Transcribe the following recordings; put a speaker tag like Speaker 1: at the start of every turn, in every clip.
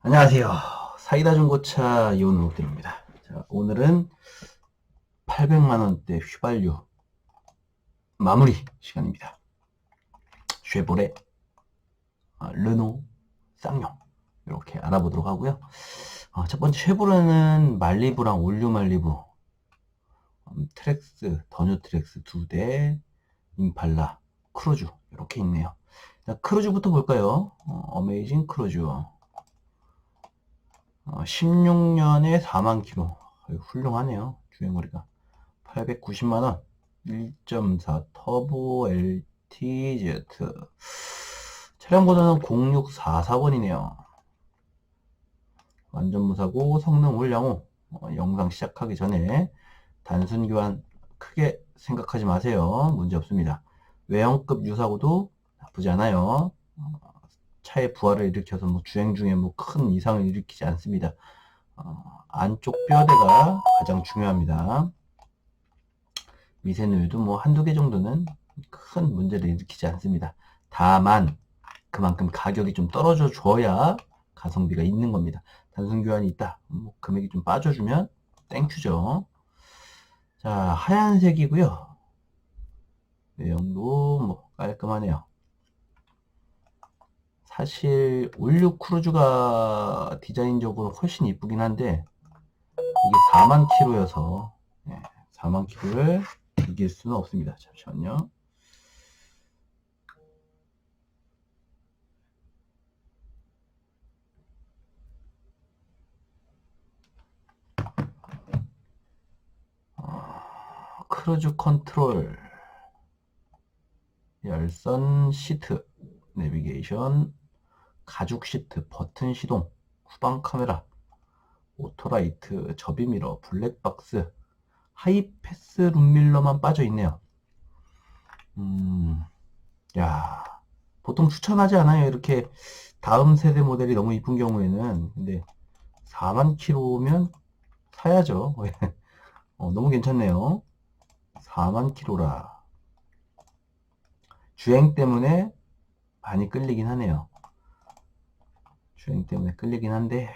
Speaker 1: 안녕하세요. 사이다 중고차 이온록드입니다. 자, 오늘은 800만원대 휘발유 마무리 시간입니다. 쉐보레, 르노, 쌍용 이렇게 알아보도록 하고요. 첫 번째 쉐보레는 말리부랑 올류 말리부, 트랙스, 더뉴 트랙스 2대, 임팔라, 크루즈 이렇게 있네요. 자, 크루즈부터 볼까요? 어메이징 크루즈. 16년에 4만 킬로. 훌륭하네요. 주행거리가 890만원. 1.4 터보 LTZ. 차량 번호는 0644번이네요. 완전 무사고 성능 올량호. 영상 시작하기 전에 단순 교환 크게 생각하지 마세요. 문제 없습니다. 외형급 유사고도 나쁘지 않아요. 차의 부하를 일으켜서 주행 중에 큰 이상을 일으키지 않습니다. 안쪽 뼈대가 가장 중요합니다. 미세누유도 한두 개 정도는 큰 문제를 일으키지 않습니다. 다만 그만큼 가격이 좀 떨어져 줘야 가성비가 있는 겁니다. 단순 교환이 있다. 금액이 좀 빠져주면 땡큐죠. 자, 하얀색이고요. 내용도 깔끔하네요. 사실 올류 크루즈가 디자인적으로 훨씬 이쁘긴 한데 이게 4만 킬로여서 4만 킬로를 이길 수는 없습니다. 잠시만요. 크루즈 컨트롤, 열선 시트, 내비게이션, 가죽 시트, 버튼 시동, 후방 카메라, 오토라이트, 접이미러, 블랙박스, 하이패스 룸밀러만 빠져 있네요. 야, 보통 추천하지 않아요. 이렇게 다음 세대 모델이 너무 이쁜 경우에는. 근데 4만 킬로면 사야죠. 너무 괜찮네요. 4만 킬로라. 주행 때문에 많이 끌리긴 하네요. 주행 때문에 끌리긴 한데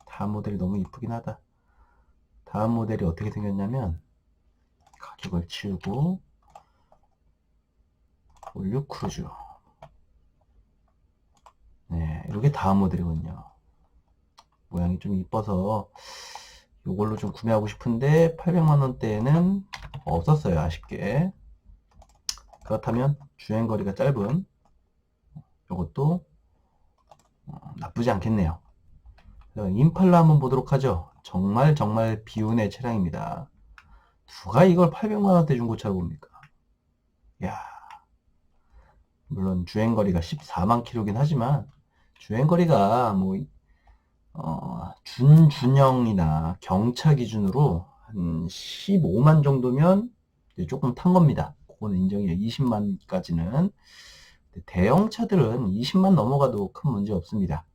Speaker 1: 다음 모델이 너무 이쁘긴 하다. 다음 모델이 어떻게 생겼냐면 가격을 치우고 올류 크루즈. 네, 이렇게 다음 모델이거든요. 모양이 좀 이뻐서 이걸로 좀 구매하고 싶은데 800만원대에는 없었어요. 아쉽게. 그렇다면 주행거리가 짧은 이것도 나쁘지 않겠네요. 임팔라 한번 보도록 하죠. 정말 비운의 차량입니다. 누가 이걸 800만원대 중고차로 봅니까? 야, 물론 주행거리가 14만 킬로긴 하지만 주행거리가 준준형이나 경차 기준으로 한 15만 정도면 조금 탄 겁니다. 그거는 인정이에요. 20만까지는. 대형차들은 20만 넘어가도 큰 문제 없습니다.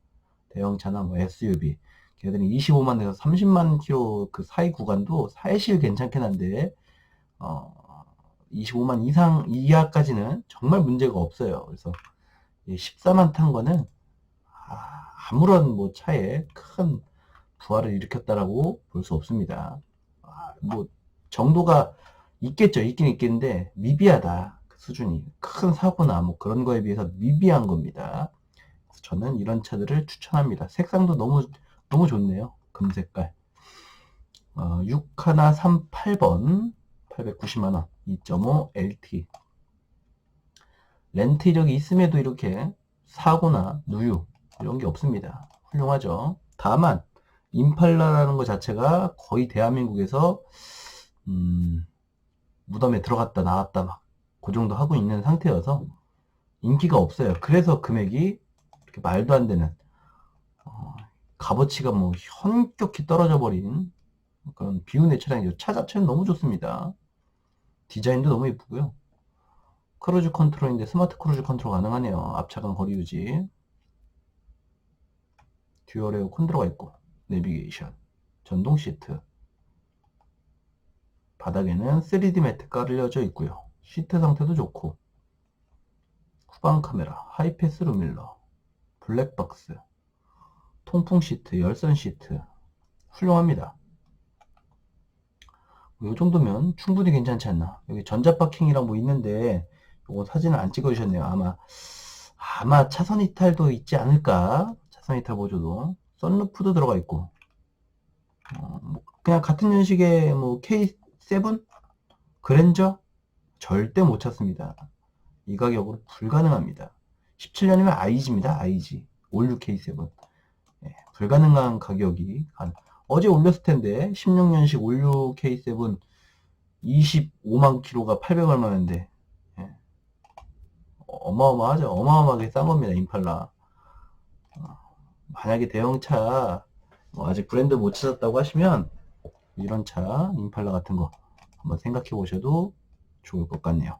Speaker 1: 대형차나 SUV. 걔들은 25만에서 30만 킬로 그 사이 구간도 사실 괜찮긴 한데, 25만 이상 이하까지는 정말 문제가 없어요. 그래서 14만 탄 거는 아무런 차에 큰 부하를 일으켰다라고 볼 수 없습니다. 정도가 있겠죠. 있긴 있겠는데 미비하다. 그 수준이 큰 사고나 그런 거에 비해서 미비한 겁니다. 그래서 저는 이런 차들을 추천합니다. 색상도 너무 좋네요. 금색깔. 6138번 890만원 2.5 LT. 렌트 이력이 있음에도 이렇게 사고나 누유 이런 게 없습니다. 훌륭하죠. 다만 임팔라라는 것 자체가 거의 대한민국에서 무덤에 들어갔다 나왔다 그 정도 하고 있는 상태여서 인기가 없어요. 그래서 금액이 이렇게 말도 안 되는 값어치가 현격히 떨어져 버린 그런 비운의 차량이죠. 차 자체는 너무 좋습니다. 디자인도 너무 예쁘고요. 크루즈 컨트롤인데 스마트 크루즈 컨트롤 가능하네요. 앞차간 거리 유지, 듀얼 에어 콘 들어가 있고, 내비게이션, 전동 시트, 바닥에는 3D 매트 깔려져 있고요. 시트 상태도 좋고, 후방 카메라, 하이패스 룸밀러, 블랙박스, 통풍 시트, 열선 시트 훌륭합니다. 이 정도면 충분히 괜찮지 않나. 여기 전자파킹이랑 뭐 있는데 이거 사진을 안 찍어 주셨네요. 아마 차선 이탈도 있지 않을까. 차선 이탈 보조도 썬루프도 들어가 있고 뭐 그냥 같은 연식의 뭐 K7 그랜저 절대 못 찾습니다. 이 가격으로 불가능합니다. 17년이면 IG입니다. IG 올류 K7 불가능한 가격이 어제 올렸을 텐데 16년식 올류 K7 25만 킬로가 800 얼마였는데 어마어마하죠. 어마어마하게 싼 겁니다. 임팔라. 만약에 대형차 뭐 아직 브랜드 못 찾았다고 하시면 이런 차 임팔라 같은 거 한번 생각해 보셔도 좋을 것 같네요.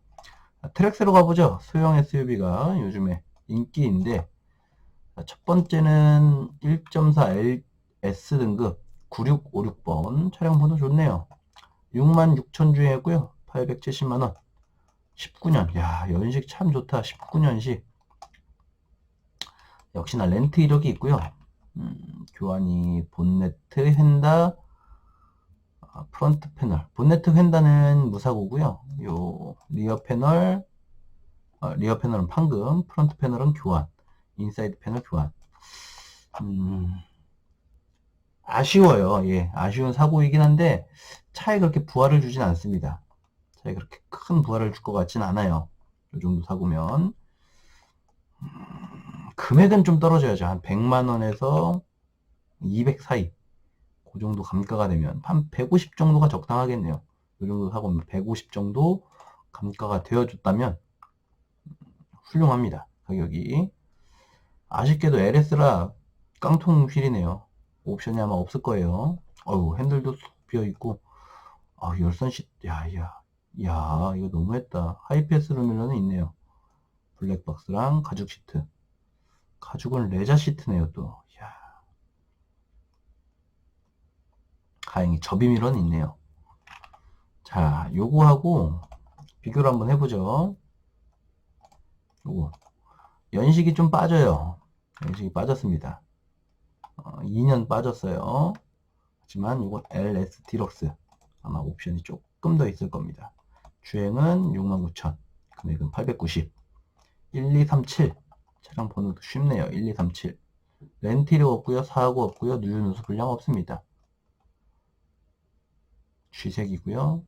Speaker 1: 트랙스로 가보죠. 소형 SUV가 요즘에 인기인데 첫 번째는 1.4 LS 등급 9656번 차량 번호 좋네요. 66,000 주행했고요. 870만원 19년 야 연식 참 좋다. 19년식 역시나 렌트 이력이 있고요. 교환이 본네트 휀다 프론트 패널 본네트 휀다는 무사고고요. 요 리어 패널은 판금 프론트 패널은 교환 인사이드 패널 교환 아쉬워요. 예, 아쉬운 사고이긴 한데 차에 그렇게 부하를 주진 않습니다. 차에 그렇게 큰 부하를 줄 것 같진 않아요. 이 정도 사고면 금액은 좀 떨어져야죠. 한 100만원에서 200 사이 그 정도 감가가 되면 한 150 정도가 적당하겠네요. 이 정도 사고면 150 정도 감가가 되어줬다면 훌륭합니다. 가격이 아쉽게도 LS라 깡통 휠이네요. 옵션이 아마 없을 거예요. 핸들도 비어있고 열선 시트 야 이거 너무했다. 하이패스 루밀러는 있네요. 블랙박스랑 가죽 시트 가죽은 레자 시트네요. 또 다행히 접이밀러는 있네요. 자, 요거하고 비교를 한번 해보죠. 요거 연식이 좀 빠져요. 연식이 빠졌습니다. 2년 빠졌어요. 하지만 이건 LS 디럭스 아마 옵션이 조금 더 있을 겁니다. 주행은 69,000 금액은 890 1237 차량 번호도 쉽네요. 1237 렌트료 없고요. 사고 없고요. 누유누수 불량 없습니다. 쥐색이고요.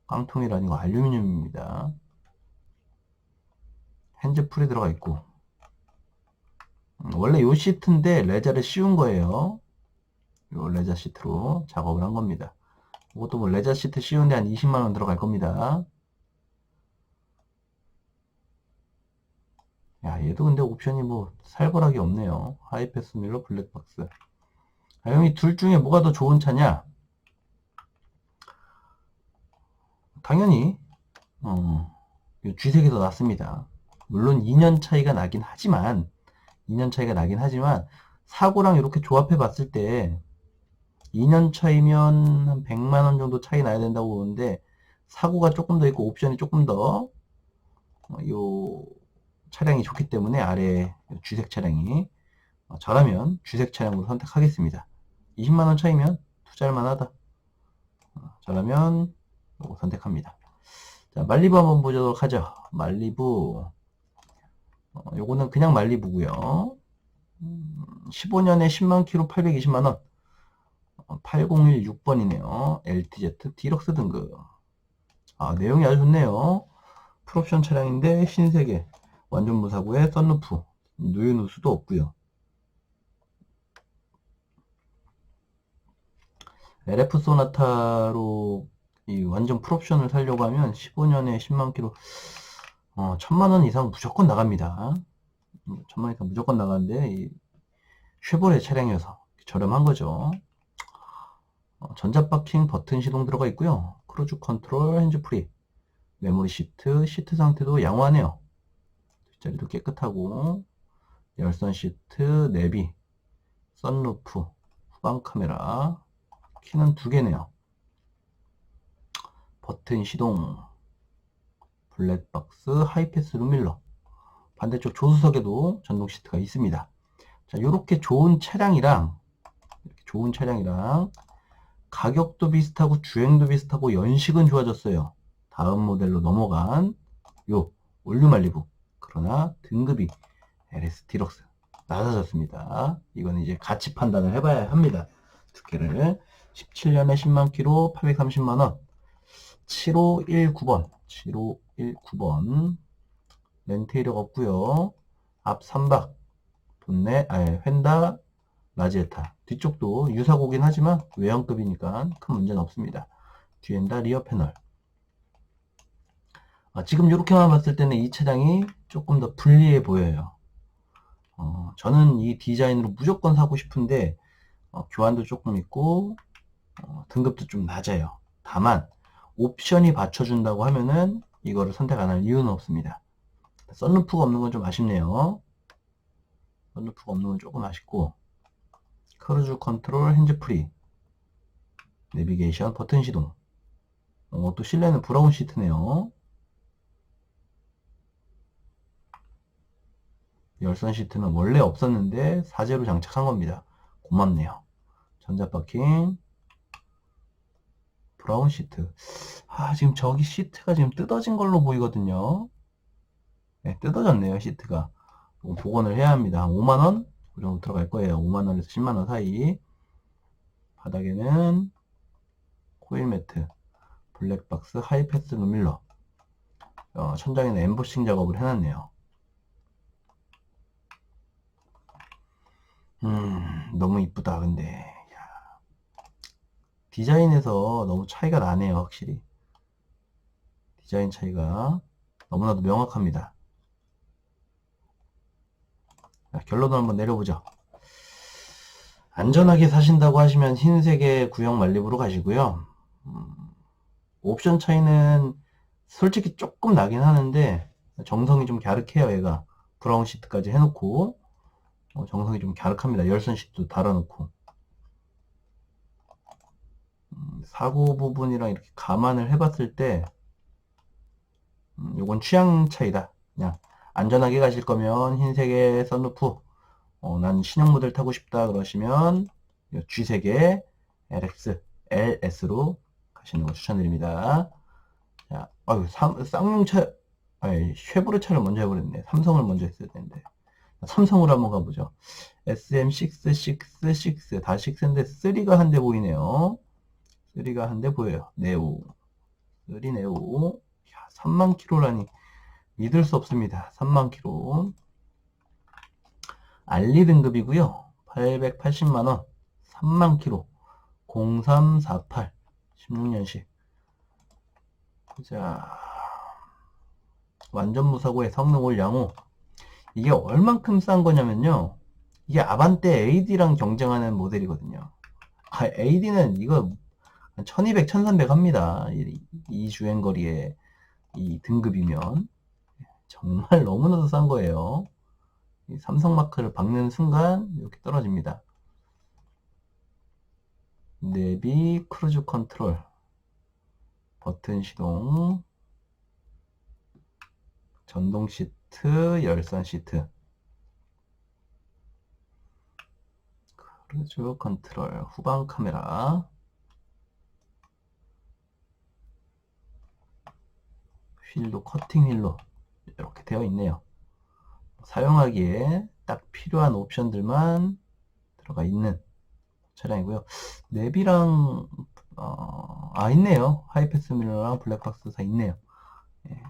Speaker 1: 깡통이 아니고 알루미늄입니다. 핸즈풀이 들어가 있고 원래 요 시트인데 레자를 씌운 거예요. 요 레자 시트로 작업을 한 겁니다. 이것도 뭐 레자 시트 씌우는데 한 20만원 들어갈 겁니다. 야, 얘도 근데 옵션이 뭐 살벌하게 없네요. 하이패스 밀러 블랙박스. 형이 둘 중에 뭐가 더 좋은 차냐? 당연히 G색이 더 낫습니다. 물론 2년 차이가 나긴 하지만 사고랑 이렇게 조합해 봤을 때 2년 차이면 한 100만원 정도 차이 나야 된다고 보는데 사고가 조금 더 있고 옵션이 조금 더 요 차량이 좋기 때문에 아래 G색 차량이 저라면 G색 차량으로 선택하겠습니다. 20만원 차이면 투자할 만하다. 저라면 이거 선택합니다. 자, 말리부 한번 보도록 하죠. 말리부 요거는 그냥 말리부고요. 15년에 10만 킬로 820만원 8016번이네요. LTZ 디럭스 등급. 내용이 아주 좋네요. 풀옵션 차량인데 흰색에 완전 무사고에 썬루프 누유누수도 없고요. LF 소나타로 이 완전 풀옵션을 살려고 하면 15년에 10만 킬로 1000만원 이상 무조건 나갑니다. 1000만 이상 무조건 나가는데 이 쉐보레 차량이어서 저렴한 거죠. 전자파킹 버튼 시동 들어가 있고요. 크루즈 컨트롤 핸즈프리 메모리 시트 상태도 양호하네요. 뒷자리도 깨끗하고 열선 시트 내비 썬루프 후방 카메라 키는 2개네요. 버튼 시동 블랙박스 하이패스 루밀러 반대쪽 조수석에도 전동 시트가 있습니다. 자, 요렇게 좋은 차량이랑, 가격도 비슷하고, 주행도 비슷하고, 연식은 좋아졌어요. 다음 모델로 넘어간, 요, 올류말리부. 그러나, 등급이 LS 디럭스. 낮아졌습니다. 이거는 이제 가치 판단을 해봐야 합니다. 두께를. 17년에 10만 킬로, 830만원. 7519번. 7519번. 렌트 이력 없고요. 앞 3박. 본넷, 휀다, 라지에타. 뒤쪽도 유사고긴 하지만 외형급이니까 큰 문제는 없습니다. 뒤엔다 리어 패널. 지금 이렇게만 봤을 때는 이 차량이 조금 더 불리해 보여요. 저는 이 디자인으로 무조건 사고 싶은데 교환도 조금 있고 등급도 좀 낮아요. 다만 옵션이 받쳐준다고 하면은 이거를 선택 안 할 이유는 없습니다. 썬루프가 없는 건 좀 아쉽네요. 썬루프가 없는 건 조금 아쉽고, 크루즈 컨트롤 핸즈프리, 내비게이션 버튼 시동. 또 실내는 브라운 시트네요. 열선 시트는 원래 없었는데 사제로 장착한 겁니다. 고맙네요. 전자파킹, 브라운 시트. 지금 저기 시트가 지금 뜯어진 걸로 보이거든요. 네, 뜯어졌네요, 시트가. 복원을 해야 합니다. 한 5만원? 그 정도 들어갈 거예요. 5만원에서 10만원 사이. 바닥에는 코일 매트, 블랙박스, 하이패스 루밀러. 천장에는 엠보싱 작업을 해놨네요. 너무 이쁘다, 근데. 디자인에서 너무 차이가 나네요, 확실히. 디자인 차이가 너무나도 명확합니다. 자, 결론을 한번 내려보죠. 안전하게 사신다고 하시면 흰색의 구형 말리부로 가시고요. 옵션 차이는 솔직히 조금 나긴 하는데 정성이 좀 갸륵해요. 얘가 브라운 시트까지 해놓고 정성이 좀 갸륵합니다. 열선 시트도 달아놓고 사고 부분이랑 이렇게 감안을 해봤을 때 요건 취향 차이다. 그냥 안전하게 가실 거면 흰색의 썬루프, 난 신형 모델 타고 싶다 그러시면 G색의 LS로 가시는 거 추천드립니다. 자, 쌍용차, 쉐보레 차를 먼저 해버렸네. 삼성을 먼저 했어야 되는데. 삼성으로 한번 가보죠. SM666, 다 6인데 3가 한 대 보이네요. 3가 한 대 보여요. 네오. 3 네오. 3만 킬로라니. 믿을 수 없습니다. 3만 킬로. 알리 등급이고요. 880만원. 3만 킬로. 0348. 16년식. 자, 완전 무사고의 성능 올 양호. 이게 얼만큼 싼 거냐면요. 이게 아반떼 AD랑 경쟁하는 모델이거든요. AD는 이거 1200, 1300 합니다. 이 주행거리에 이 등급이면. 정말 너무나도 싼 거예요. 이 삼성 마크를 박는 순간 이렇게 떨어집니다. 내비, 크루즈 컨트롤, 버튼 시동, 전동 시트, 열선 시트, 크루즈 컨트롤, 후방 카메라, 휠도 커팅 휠로 이렇게 되어 있네요. 사용하기에 딱 필요한 옵션들만 들어가 있는 차량이고요. 내비랑 있네요. 하이패스 밀러랑 블랙박스 다 있네요. 예.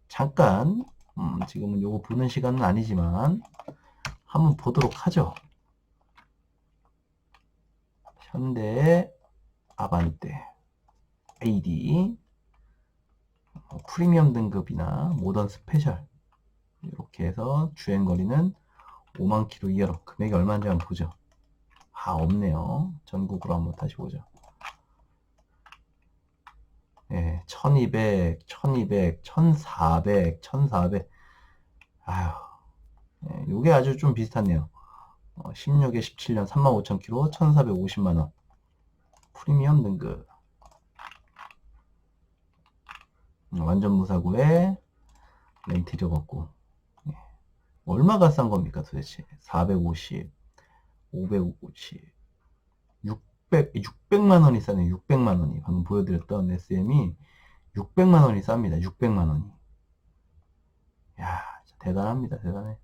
Speaker 1: 잠깐 지금은 요거 보는 시간은 아니지만 한번 보도록 하죠. 현대 아반떼 AD 프리미엄 등급이나 모던 스페셜 이렇게 해서 주행거리는 5만 킬로 이하로. 금액이 얼마인지 한번 보죠. 없네요. 전국으로 한번 다시 보죠. 예, 1200, 1200, 1400, 1400. 요게 아주 좀 비슷하네요. 16에 17년 35,000km, 1,450만원. 프리미엄 등급. 완전 무사고에 렌트 이력 없고. 얼마가 싼 겁니까 도대체? 450, 550, 600만 원이 싸네요. 600만 원이. 방금 보여드렸던 SM이 600만 원이 쌉니다. 600만 원이. 야, 대단합니다. 대단해.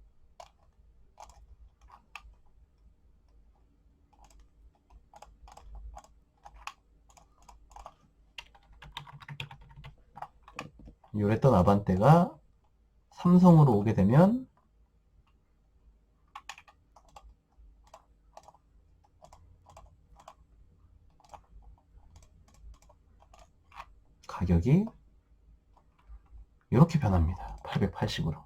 Speaker 1: 요랬던 아반떼가 삼성으로 오게 되면 가격이 이렇게 변합니다. 880으로.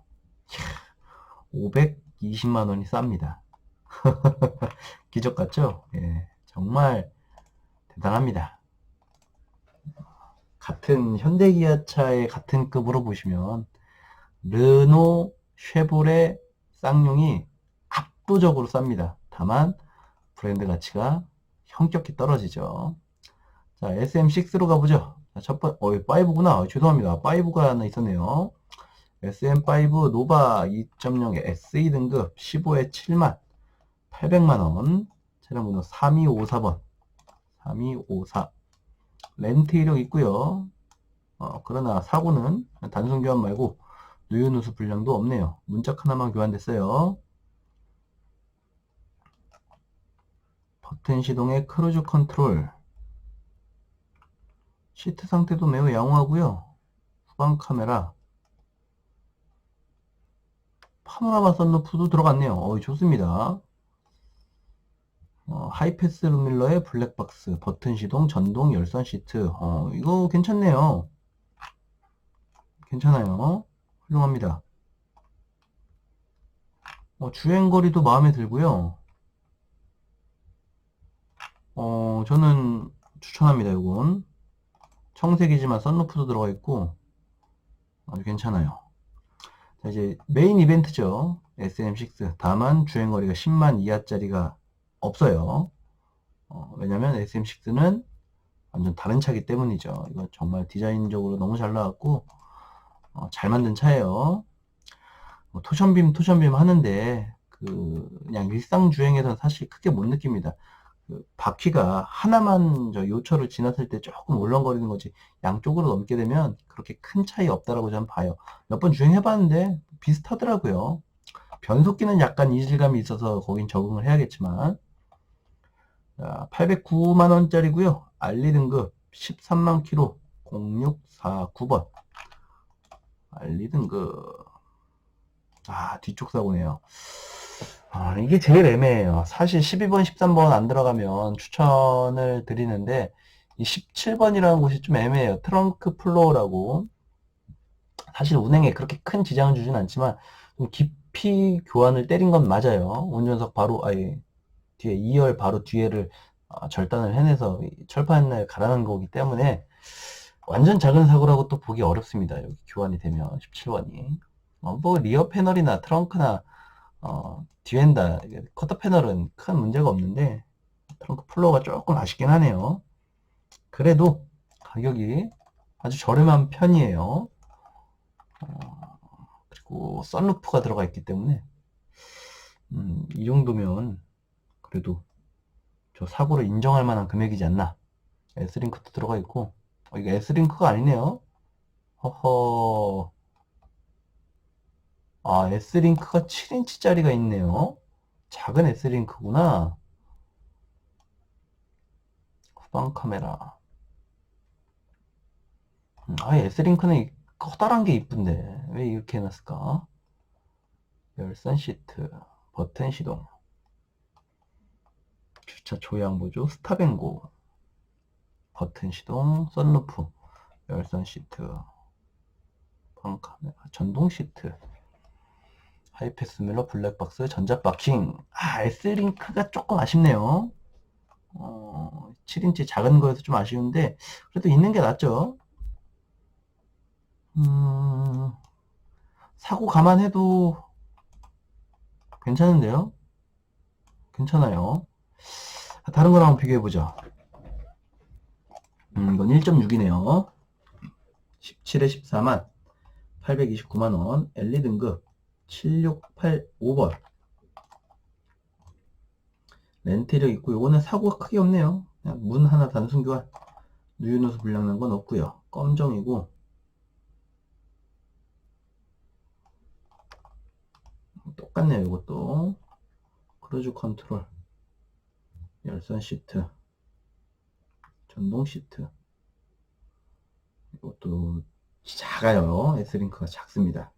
Speaker 1: 520만 원이 쌉니다. 기적 같죠? 예, 정말 대단합니다. 같은 현대기아차의 같은 급으로 보시면 르노, 쉐보레, 쌍용이 압도적으로 쌉니다. 다만 브랜드 가치가 현격히 떨어지죠. 자, SM6로 가보죠. 자, 첫 번, 5구나. 죄송합니다. 5가 하나 있었네요. SM5 노바 2.0의 SE 등급 15에 7만 800만원. 차량 번호 3254번. 3254. 렌트 이력 있고요. 그러나 사고는 단순 교환 말고 누유 누수 불량도 없네요. 문짝 하나만 교환됐어요. 버튼 시동의 크루즈 컨트롤. 시트 상태도 매우 양호하고요. 후방 카메라. 파노라마 썬루프도 들어갔네요. 좋습니다. 하이패스 룸밀러의 블랙박스, 버튼 시동, 전동 열선 시트. 이거 괜찮네요. 괜찮아요. 훌륭합니다. 주행거리도 마음에 들고요. 저는 추천합니다. 이건 청색이지만 썬루프도 들어가 있고 아주 괜찮아요. 자, 이제 메인 이벤트죠. SM6. 다만 주행거리가 10만 이하짜리가 없어요. 왜냐면 SM6는 완전 다른 차기 때문이죠. 이건 정말 디자인적으로 너무 잘 나왔고 잘 만든 차예요. 토션빔 하는데 그냥 일상 주행에서는 사실 크게 못 느낍니다. 바퀴가 하나만 요철을 지났을 때 조금 울렁거리는 거지 양쪽으로 넘게 되면 그렇게 큰 차이 없다라고 저는 봐요. 몇 번 주행해봤는데 비슷하더라고요. 변속기는 약간 이질감이 있어서 거긴 적응을 해야겠지만 809만 원짜리고요. 알리 등급 13만 킬로 0649번 알리 등급. 뒤쪽 사고네요. 이게 제일 애매해요. 사실 12번, 13번 안 들어가면 추천을 드리는데 이 17번이라는 곳이 좀 애매해요. 트렁크 플로어라고. 사실 운행에 그렇게 큰 지장을 주진 않지만 좀 깊이 교환을 때린 건 맞아요. 운전석 바로 뒤에 2열 바로 뒤에를 절단을 해내서 철판을 갈아놓은 거기 때문에 완전 작은 사고라고 또 보기 어렵습니다. 여기 교환이 되면 17번이. 뭐 리어 패널이나 트렁크나 뒤엔다 쿼터 패널은 큰 문제가 없는데 트렁크 플로어가 조금 아쉽긴 하네요. 그래도 가격이 아주 저렴한 편이에요. 그리고 썬루프가 들어가 있기 때문에 이 정도면 그래도 저 사고를 인정할 만한 금액이지 않나. S링크도 들어가 있고 이게 S링크가 아니네요. 허허. S링크가 7인치짜리가 있네요. 작은 S링크구나. 후방 카메라. S링크는 커다란 게 이쁜데 왜 이렇게 해놨을까? 열선 시트, 버튼 시동, 주차 조향 보조, 스탑앤고, 버튼 시동, 썬루프, 열선 시트, 후방 카메라, 전동 시트, 하이패스 밀러, 블랙박스, 전자 파킹. S링크가 조금 아쉽네요. 7인치 작은 거여서 좀 아쉬운데 그래도 있는 게 낫죠. 사고 감안해도 괜찮은데요? 괜찮아요. 다른 거랑 한번 비교해보죠. 이건 1.6이네요. 17에 14만 829만원 LED 등급 7685번. 렌트력 있고, 요거는 사고가 크게 없네요. 그냥 문 하나 단순 교환. 누유누수 불량난 건 없고요. 검정이고, 똑같네요. 이것도 크루즈 컨트롤, 열선 시트, 전동 시트. 이것도 작아요. S링크가 작습니다.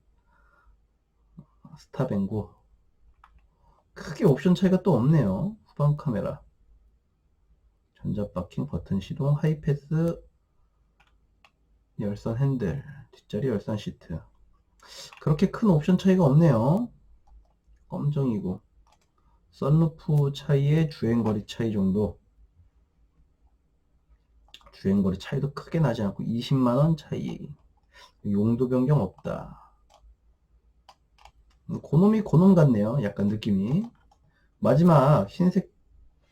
Speaker 1: 스탑앤고. 크게 옵션 차이가 또 없네요. 후방 카메라, 전자파킹, 버튼 시동, 하이패스, 열선 핸들, 뒷자리 열선 시트. 그렇게 큰 옵션 차이가 없네요. 검정이고, 썬루프 차이에 주행거리 차이 정도. 주행거리 차이도 크게 나지 않고 20만원 차이. 용도 변경 없다. 고놈이 고놈 같네요. 약간 느낌이. 마지막 흰색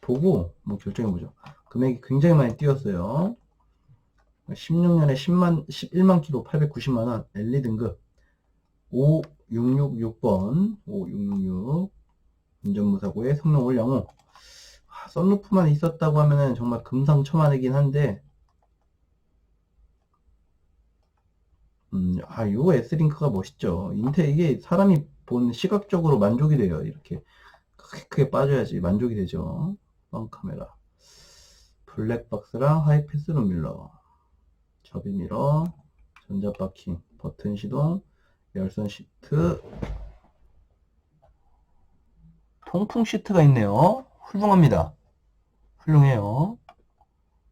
Speaker 1: 보고 뭐 결정해보죠. 금액이 굉장히 많이 뛰었어요. 16년에 11만 킬로 890만원 엘리 등급 5666번 5666 운전무사고의 성능 올 영호. 썬루프만 있었다고 하면은 정말 금상첨화이긴 한데 요 S링크가 멋있죠. 이게 사람이 본 시각적으로 만족이 돼요. 이렇게 크게 빠져야지 만족이 되죠. 카메라, 블랙박스랑 하이패스 룸밀러, 접이미러, 전자파킹, 버튼 시동, 열선 시트, 통풍 시트가 있네요. 훌륭합니다. 훌륭해요.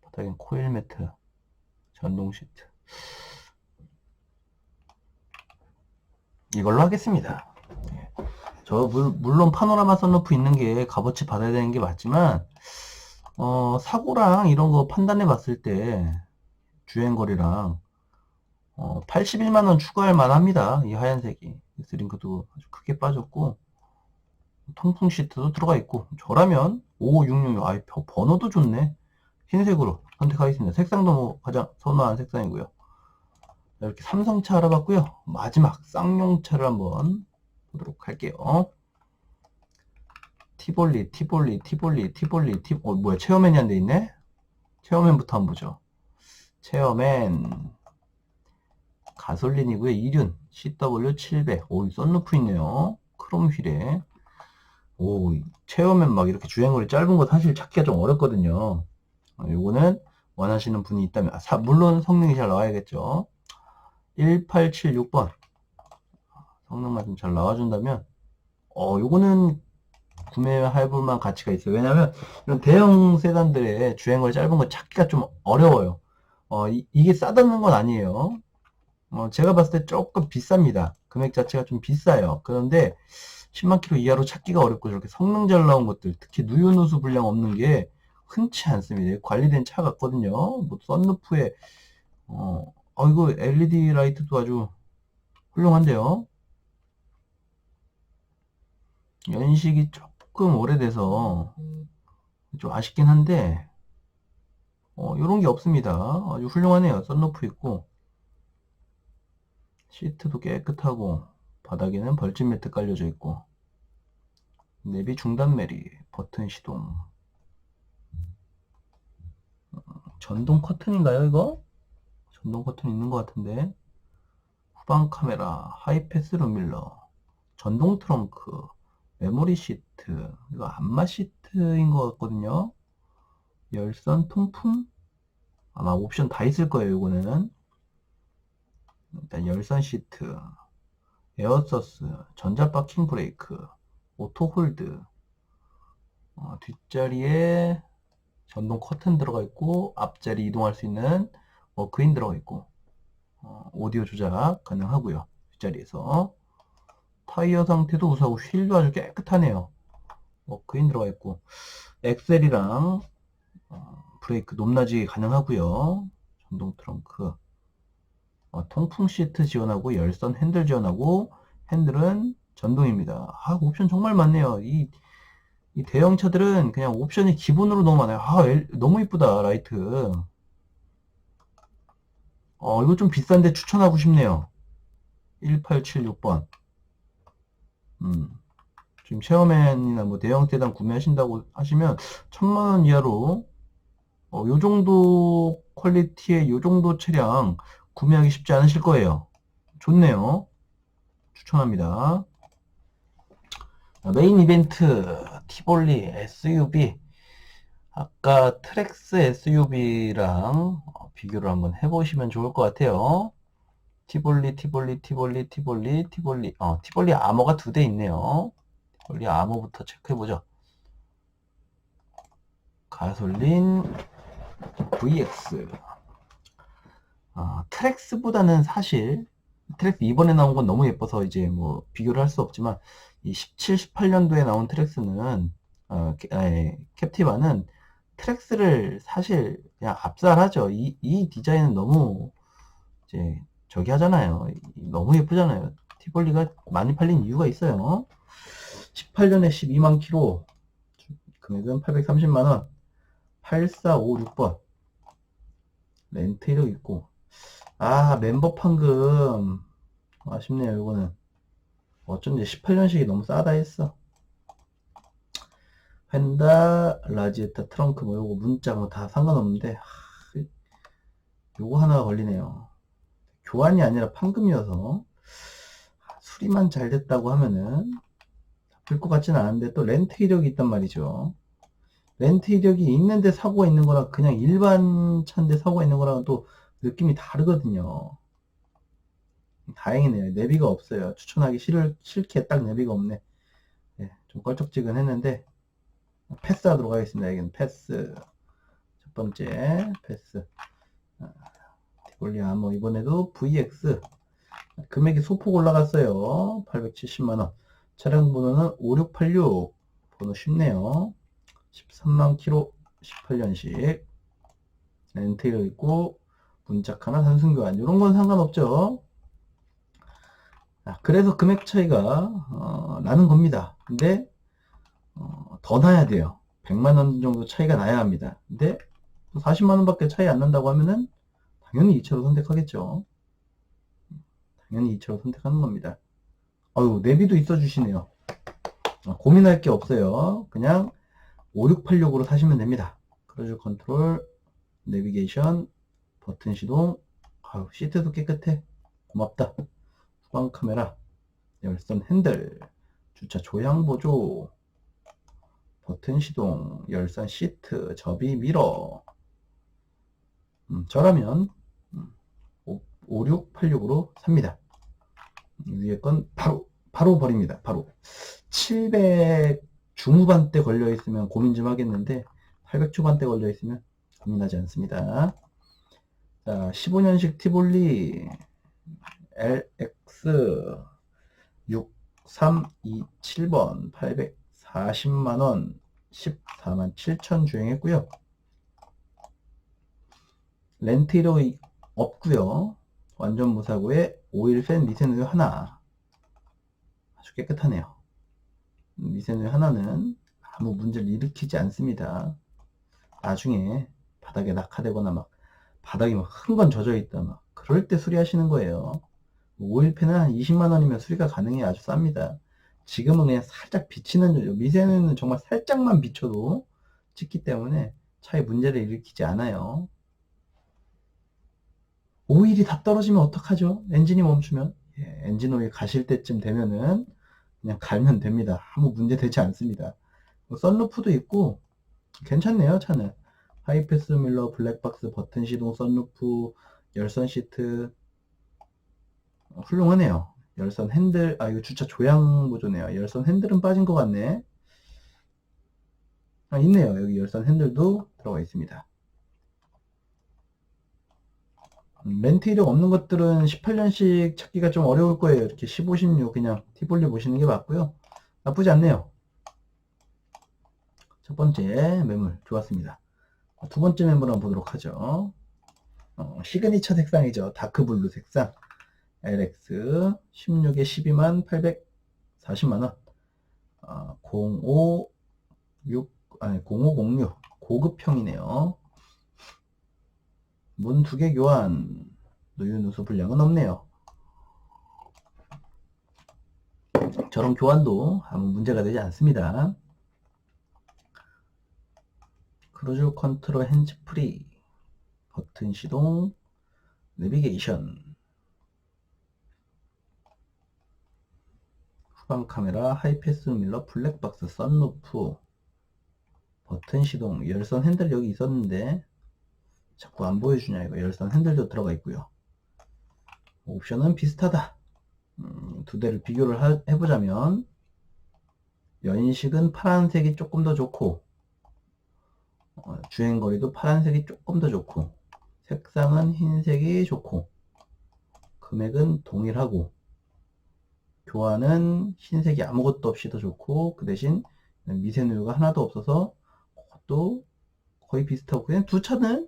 Speaker 1: 바닥엔 코일 매트, 전동 시트. 이걸로 하겠습니다. 물론 파노라마 썬루프 있는 게 값어치 받아야 되는 게 맞지만, 사고랑 이런 거 판단해 봤을 때, 주행거리랑, 81만원 추가할 만합니다. 이 하얀색이. S링크도 아주 크게 빠졌고, 통풍 시트도 들어가 있고, 저라면 55666, 번호도 좋네. 흰색으로 선택하겠습니다. 색상도 뭐 가장 선호하는 색상이고요. 이렇게 삼성차 알아봤고요. 마지막 쌍용차를 한번 보도록 할게요. 티볼리, 뭐야, 체어맨이 안 돼 있네? 체어맨부터 한번 보죠. 체어맨, 가솔린이고요. 이륜, CW700. 오, 썬루프 있네요. 크롬 휠에. 오, 체어맨 막 이렇게 주행거리 짧은 거 사실 찾기가 좀 어렵거든요. 요거는 원하시는 분이 있다면, 물론 성능이 잘 나와야겠죠. 1876번. 성능만 좀 잘 나와준다면, 요거는 구매할 볼만 가치가 있어요. 왜냐면, 이런 대형 세단들의 주행거리 짧은 거 찾기가 좀 어려워요. 이게 싸다는 건 아니에요. 제가 봤을 때 조금 비쌉니다. 금액 자체가 좀 비싸요. 그런데, 10만 킬로 이하로 찾기가 어렵고, 저렇게 성능 잘 나온 것들, 특히 누유누수 불량 없는 게 흔치 않습니다. 관리된 차 같거든요. 뭐, 썬루프에, 이거 LED 라이트도 아주 훌륭한데요. 연식이 조금 오래돼서 좀 아쉽긴 한데 요런 게 없습니다. 아주 훌륭하네요. 썬루프 있고 시트도 깨끗하고 바닥에는 벌집 매트 깔려져 있고 내비 중단 메리, 버튼 시동, 전동 커튼인가요 이거? 전동 커튼 있는 것 같은데. 후방 카메라, 하이패스 룸밀러, 전동 트렁크, 메모리 시트, 이거 안마 시트인 것 같거든요. 열선 통풍? 아마 옵션 다 있을 거예요, 이거는. 일단 열선 시트, 에어서스, 전자파킹 브레이크, 오토 홀드, 뒷자리에 전동 커튼 들어가 있고, 앞자리 이동할 수 있는 워크인 들어가 있고, 오디오 조작 가능하고요. 뒷자리에서. 타이어 상태도 우수하고 휠도 아주 깨끗하네요. 워크인 들어가 있고, 엑셀이랑 브레이크 높낮이 가능하고요. 전동 트렁크, 통풍 시트 지원하고 열선 핸들 지원하고 핸들은 전동입니다. 옵션 정말 많네요. 이 대형차들은 그냥 옵션이 기본으로 너무 많아요. 너무 이쁘다 라이트. 이거 좀 비싼데 추천하고 싶네요. 1876번. 지금 쉐어맨이나 뭐 대형 세단 구매하신다고 하시면 1000만원 이하로 요 정도 퀄리티의 요 정도 차량 구매하기 쉽지 않으실 거예요. 좋네요. 추천합니다. 메인 이벤트 티볼리 SUV, 아까 트랙스 SUV랑 비교를 한번 해보시면 좋을 것 같아요. 티볼리 아머가 2대 있네요. 티볼리 아머부터 체크해보죠. 가솔린 VX. 트랙스보다는 사실 트랙스 이번에 나온 건 너무 예뻐서 이제 뭐 비교를 할 수 없지만 이 17, 18년도에 나온 트랙스는 캡티바는 트랙스를 사실 그냥 압살하죠. 이 디자인은 너무 이제 저기 하잖아요. 너무 예쁘잖아요. 티볼리가 많이 팔린 이유가 있어요. 18년에 12만 킬로, 금액은 830만원, 8456번 렌트 이력 있고, 멤버 판금 아쉽네요. 이거는 어쩐지 18년식이 너무 싸다 했어. 펜다 라지에타 트렁크 뭐 요거 문자 뭐 다 상관없는데 요거 하나가 걸리네요. 교환이 아니라 판금이어서 수리만 잘 됐다고 하면은 나쁠 것 같지는 않은데 또 렌트 이력이 있단 말이죠. 렌트 이력이 있는데 사고가 있는 거랑 그냥 일반 차인데 사고가 있는 거랑 또 느낌이 다르거든요. 다행이네요. 내비가 없어요. 추천하기 싫게 딱 내비가 없네. 네, 좀 껄쩍지근했는데 패스하도록 하겠습니다. 여기는 패스. 첫 번째 패스. 디볼리아 뭐 이번에도 VX. 금액이 소폭 올라갔어요. 870만원. 차량 번호는 5686. 번호 쉽네요. 13만 킬로 18년식. 렌트가 있고 문짝 하나 단순 교환. 이런 건 상관없죠. 그래서 금액 차이가 나는 겁니다. 근데 더 나야 돼요. 100만원 정도 차이가 나야 합니다. 근데 40만원 밖에 차이 안 난다고 하면은 당연히 2차로 선택하겠죠. 당연히 2차로 선택하는 겁니다. 내비도 있어 주시네요. 고민할 게 없어요. 그냥 5686으로 사시면 됩니다. 크루즈 컨트롤, 내비게이션, 버튼 시동. 시트도 깨끗해. 고맙다. 후방 카메라, 열선 핸들, 주차 조향 보조, 버튼 시동, 열선 시트, 접이 미러. 저라면 5686으로 삽니다. 위에 건 바로 버립니다. 바로 700 중후반대 걸려 있으면 고민 좀 하겠는데 800 초반대 걸려 있으면 고민하지 않습니다. 자, 15년식 티볼리 LX 6327번 840만원 14만 7천 주행했고요. 렌트 이력 없고요. 완전 무사고에 오일 팬 미세누유 하나. 아주 깨끗하네요. 미세누유 하나는 아무 문제를 일으키지 않습니다. 나중에 바닥에 낙하되거나 막 바닥이 막 흥건 젖어 있다 막 그럴 때 수리하시는 거예요. 오일팬은 한 20만원이면 수리가 가능해. 아주 쌉니다. 지금은 그냥 살짝 비치는, 미세누유는 정말 살짝만 비춰도 찍기 때문에 차에 문제를 일으키지 않아요. 오일이 다 떨어지면 어떡하죠? 엔진이 멈추면? 엔진 오일 가실 때쯤 되면은 그냥 갈면 됩니다. 아무 문제 되지 않습니다. 썬루프도 있고 괜찮네요. 차는 하이패스 밀러, 블랙박스, 버튼 시동, 썬루프, 열선 시트 훌륭하네요. 열선 핸들, 이거 주차 조향 보조네요. 열선 핸들은 빠진 것 같네. 있네요. 여기 열선 핸들도 들어가 있습니다. 렌트 이력 없는 것들은 18년식 찾기가 좀 어려울 거예요. 이렇게 15, 16 그냥 티볼리 보시는 게 맞고요. 나쁘지 않네요. 첫 번째 매물 좋았습니다. 두 번째 매물 한번 보도록 하죠. 시그니처 색상이죠. 다크블루 색상. LX 16에 12만 840만원. 0506 고급형이네요. 문 2개 교환. 누유 누수 불량은 없네요. 저런 교환도 아무 문제가 되지 않습니다. 크루즈 컨트롤 핸즈 프리, 버튼 시동, 내비게이션, 후방 카메라, 하이패스 밀러, 블랙박스, 썬루프, 버튼 시동, 열선 핸들 여기 있었는데 자꾸 안 보여주냐. 이거 열선 핸들도 들어가 있고요. 옵션은 비슷하다. 두 대를 비교를 해보자면 연식은 파란색이 조금 더 좋고, 주행거리도 파란색이 조금 더 좋고, 색상은 흰색이 좋고, 금액은 동일하고, 교환은 흰색이 아무것도 없이 더 좋고, 그 대신 미세누유가 하나도 없어서 그것도 거의 비슷하고, 그냥 두 차는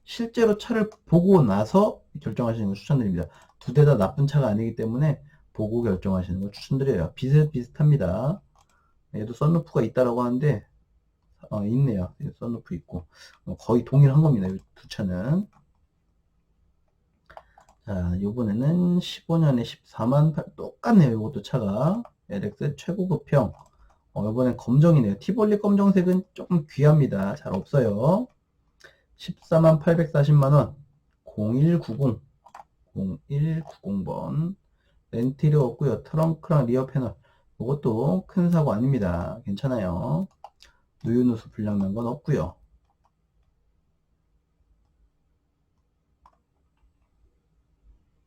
Speaker 1: 실제로 차를 보고 나서 결정하시는 걸 추천드립니다. 두 대 다 나쁜 차가 아니기 때문에 보고 결정하시는 걸 추천드려요. 비슷비슷합니다. 얘도 썬루프가 있다라고 하는데 있네요. 썬루프 있고 거의 동일한 겁니다. 이 두 차는. 자, 요번에는 15년에 14만 8, 똑같네요. 이것도 차가 LX 최고급형. 요번엔 검정이네요. 티볼리 검정색은 조금 귀합니다. 잘 없어요. 14만 840만원 0190 0190번 렌티료 없고요. 트렁크랑 리어 패널 이것도 큰 사고 아닙니다. 괜찮아요. 누유누수 불량난 건 없고요.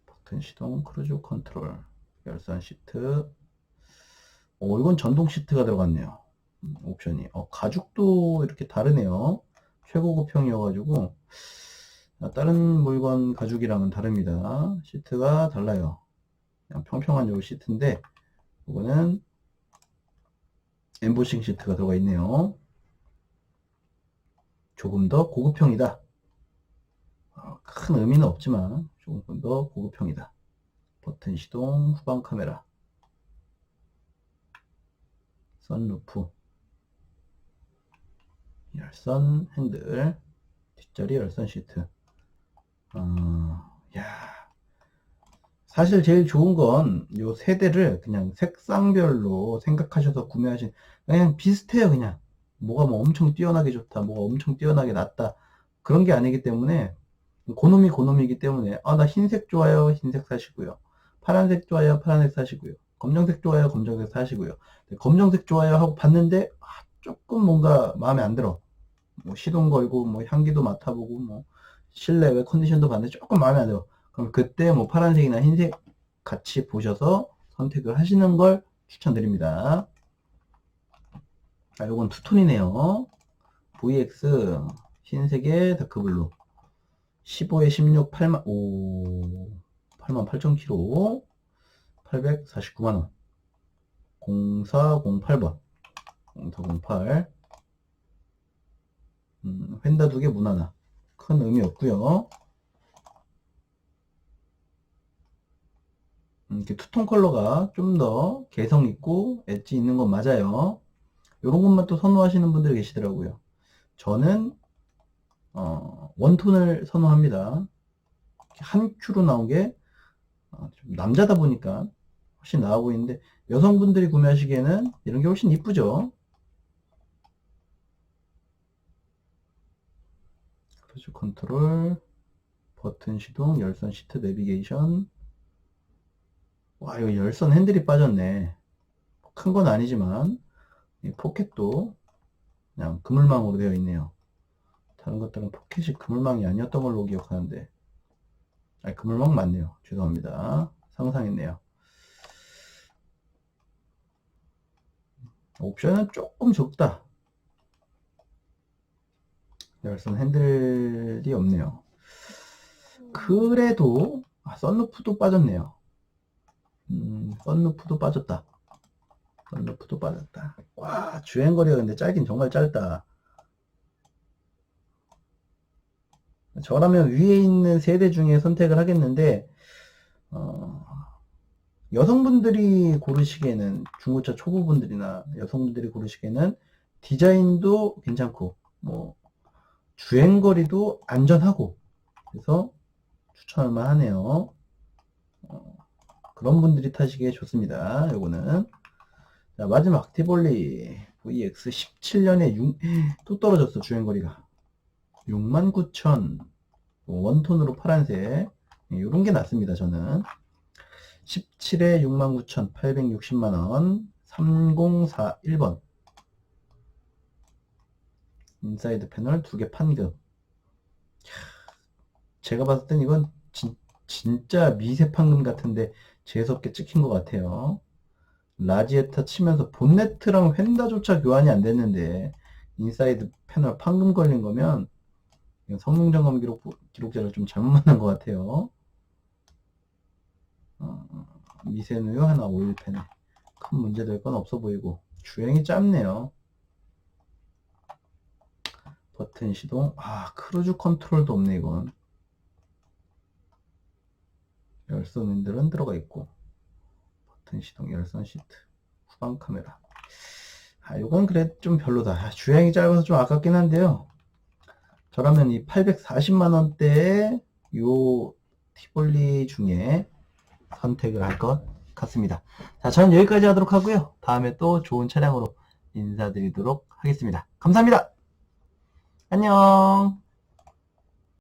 Speaker 1: 버튼 시동, 크루즈 컨트롤, 열선 시트. 이건 전동 시트가 들어갔네요. 옵션이. 가죽도 이렇게 다르네요. 최고급형이어가지고 다른 물건 가죽이랑은 다릅니다. 시트가 달라요. 그냥 평평한 요 시트인데 이거는 엠보싱 시트가 들어가 있네요. 조금 더 고급형이다. 큰 의미는 없지만 조금 더 고급형이다. 버튼 시동, 후방 카메라, 썬루프, 열선 핸들, 뒷자리 열선 시트. 야, 사실 제일 좋은 건 요 세대를 그냥 색상별로 생각하셔서 구매하신, 그냥 비슷해요. 그냥 뭐가 뭐 엄청 뛰어나게 좋다, 뭐가 엄청 뛰어나게 낫다, 그런 게 아니기 때문에 고놈이기 때문에 나 흰색 좋아요, 흰색 사시고요. 파란색 좋아요, 파란색 사시고요. 검정색 좋아요, 검정색 사시고요. 검정색 좋아요 하고 봤는데 조금 뭔가 마음에 안 들어. 뭐 시동 걸고 뭐 향기도 맡아보고 뭐 실내외 컨디션도 봤는데 조금 마음에 안 들어. 그럼 그때 뭐 파란색이나 흰색 같이 보셔서 선택을 하시는 걸 추천드립니다. 자, 요건 투톤이네요. VX 흰색의 다크블루 15에 16 8만 8,000km 849만원 0408번 0408 휀다 두 개 문 하나 큰 의미 없고요. 이렇게 투톤 컬러가 좀 더 개성 있고 엣지 있는 건 맞아요. 이런 것만 또 선호하시는 분들이 계시더라고요. 저는 원톤을 선호합니다. 한 큐로 나온 게 좀 남자다 보니까 훨씬 나아 보이는데 여성분들이 구매하시기에는 이런 게 훨씬 이쁘죠. 크루즈 컨트롤, 버튼 시동, 열선 시트, 내비게이션. 와, 이거 열선 핸들이 빠졌네. 큰 건 아니지만 이 포켓도 그냥 그물망으로 되어 있네요. 다른 것들은 포켓이 그물망이 아니었던 걸로 기억하는데, 그물망 맞네요. 죄송합니다. 상상했네요. 옵션은 조금 적다. 열선 핸들이 없네요. 그래도 썬루프도 빠졌네요. 썬루프도 빠졌다. 썬루프도 빠졌다. 와, 주행거리가 근데 짧긴 정말 짧다. 저라면 위에 있는 세대 중에 선택을 하겠는데 여성분들이 고르시기에는, 중고차 초보분들이나 여성분들이 고르시기에는 디자인도 괜찮고 뭐 주행거리도 안전하고 그래서 추천할 만하네요. 그런 분들이 타시기에 좋습니다. 요거는. 자, 마지막 티볼리 VX 17년에 또 떨어졌어. 주행거리가 69,000. 원톤으로 파란색. 요런 게 낫습니다. 저는 17에 69,860만원 3041번 인사이드 패널 2개 판금. 제가 봤을 땐 이건 진짜 미세 판금 같은데 재수없게 찍힌 것 같아요. 라지에타 치면서 본네트랑 휀다조차 교환이 안 됐는데 인사이드 패널 판금 걸린 거면 성능 점검 기록자를 좀 잘못 만난 것 같아요. 미세누유 하나 오일팬에 큰 문제 될 건 없어 보이고 주행이 짧네요. 버튼 시동, 크루즈 컨트롤도 없네. 이건 열선 핸들은 들어가 있고 버튼 시동, 열선 시트, 후방 카메라. 이건 그래 좀 별로다. 주행이 짧아서 좀 아깝긴 한데요. 저라면 이 840만원대의 요 티볼리 중에 선택을 할 것 같습니다. 자, 저는 여기까지 하도록 하고요. 다음에 또 좋은 차량으로 인사드리도록 하겠습니다. 감사합니다. 안녕.